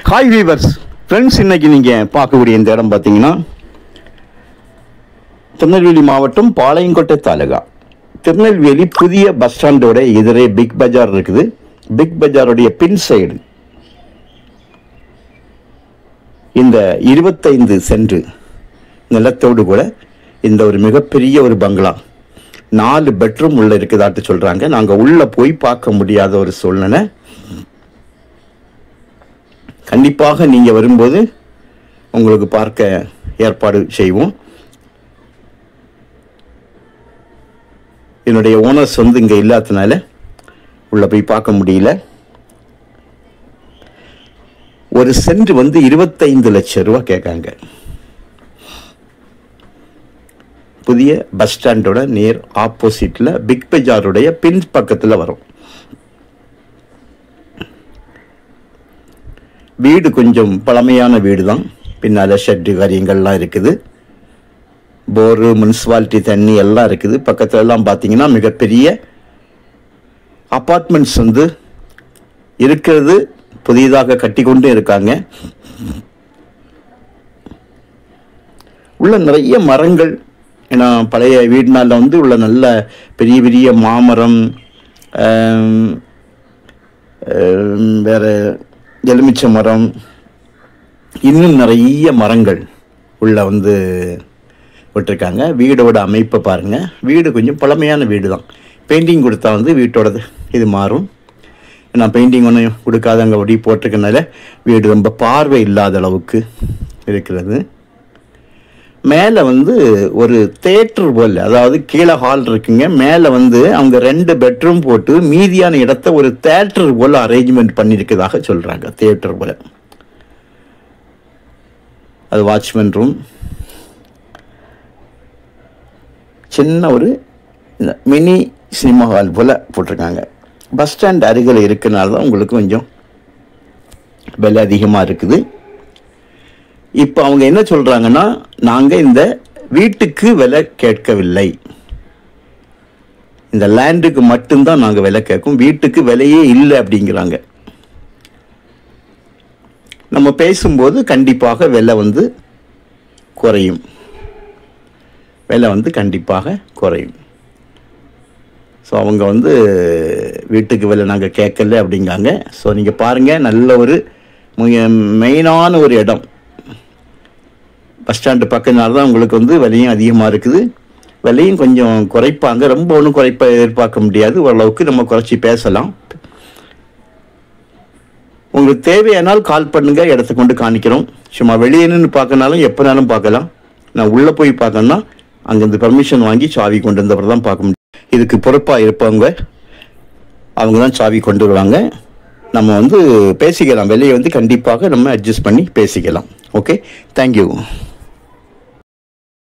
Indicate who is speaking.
Speaker 1: Hi viewers friends, இன்னைக்கு நீங்கள் பார்க்கக்கூடிய இந்த இடம் பார்த்தீங்கன்னா திருநெல்வேலி மாவட்டம் பாளையங்கோட்டை தாலுகா. திருநெல்வேலி புதிய பஸ் ஸ்டாண்டோட எதிரே பிக் பஜார் இருக்குது. பிக் பஜாருடைய பின் சைடு இந்த 25 சென்ட் நிலத்தோடு கூட இந்த ஒரு மிகப்பெரிய ஒரு பங்களா 4 பெட்ரூம் உள்ள இருக்குதாட்டு சொல்றாங்க. நாங்கள் உள்ள போய் பார்க்க முடியாத ஒரு சூழ்நிலை. கண்டிப்பாக நீங்கள் வரும்போது உங்களுக்கு பார்க்க ஏற்பாடு செய்வோம். என்னுடைய ஓனர்ஸ் இங்கே இல்லாததுனால உள்ள போய் பார்க்க முடியல. ஒரு சென்ட் 25 லட்சம் ரூபா கேட்காங்க. புதிய பஸ் ஸ்டாண்டோட நேர் ஆப்போசிட்ல பிக் பஜாருடைய பின் பக்கத்தில் வரும். வீடு கொஞ்சம் பழமையான வீடு தான். பின்னால் ஷெட்டு காரியங்கள்லாம் இருக்குது. போரு, முனிசிபாலிட்டி தண்ணி எல்லாம் இருக்குது. பக்கத்துல எல்லாம் பார்த்தீங்கன்னா மிகப்பெரிய அப்பார்ட்மெண்ட்ஸ் இருக்கிறது. புதிதாக கட்டி கொண்டு இருக்காங்க. உள்ள நிறைய மரங்கள், ஏன்னா பழைய வீடுனால உள்ள நல்ல பெரிய பெரிய மாமரம், வேற எலுமிச்சை மரம், இன்னும் நிறைய மரங்கள் உள்ள விட்டுருக்காங்க. வீடோட அமைப்பை பாருங்க. வீடு கொஞ்சம் பழமையான வீடு தான். பெயிண்டிங் கொடுத்தா வீட்டோடது இது மாறும். நான் பெயிண்டிங் ஒன்றும் கொடுக்காதவங்க அப்படி போட்டிருக்கனால வீடு ரொம்ப பார்வை இல்லாத அளவுக்கு இருக்கிறது. மேலே ஒரு தேட்டர் போல், அதாவது கீழே ஹால் இருக்குங்க. மேலே அவங்க 2 பெட்ரூம் போட்டு மீதியான இடத்த ஒரு தேட்டர் போல் அரேஞ்ச்மெண்ட் பண்ணியிருக்கிறதாக சொல்கிறாங்க. தேட்டர் போல், அது வாட்ச்மேன் ரூம். சின்ன ஒரு மினி சினிமா ஹால் போல் போட்டிருக்காங்க. பஸ் ஸ்டாண்ட் அருகில் இருக்கனால தான் உங்களுக்கு கொஞ்சம் விலை அதிகமாக இருக்குது. இப்போ அவங்க என்ன சொல்கிறாங்கன்னா, நாங்கள் இந்த வீட்டுக்கு விலை கேட்கவில்லை, இந்த லேண்டுக்கு மட்டும்தான் நாங்கள் விலை கேட்கும், வீட்டுக்கு விலையே இல்லை அப்படிங்கிறாங்க. நம்ம பேசும்போது கண்டிப்பாக விலை குறையும். விலை கண்டிப்பாக குறையும். ஸோ அவங்க வீட்டுக்கு விலை நாங்கள் கேட்கல அப்படிங்காங்க. ஸோ நீங்கள் பாருங்கள், நல்ல ஒரு மெயினான ஒரு இடம். பஸ் ஸ்டாண்டு பக்கத்தினால தான் உங்களுக்கு விலையும் அதிகமாக இருக்குது. விலையும் கொஞ்சம் குறைப்பாங்க. ரொம்ப ஒன்றும் எதிர்பார்க்க முடியாது. ஓரளவுக்கு நம்ம குறைச்சி பேசலாம். உங்களுக்கு தேவையானால் கால் பண்ணுங்கள், இடத்த கொண்டு காணிக்கிறோம். சும்மா வெளியே நின்று பார்க்கனாலும் எப்போனாலும் பார்க்கலாம். நான் உள்ளே போய் பார்க்கணுன்னா அங்கேருந்து பர்மிஷன் வாங்கி சாவி கொண்டு வந்தவர் தான் பார்க்க முடியும். இதுக்கு பொறுப்பாக இருப்பவங்க அவங்க தான் சாவி கொண்டு வருவாங்க. நம்ம பேசிக்கலாம். வெளியே கண்டிப்பாக நம்ம அட்ஜஸ்ட் பண்ணி பேசிக்கலாம். Okay, thank you.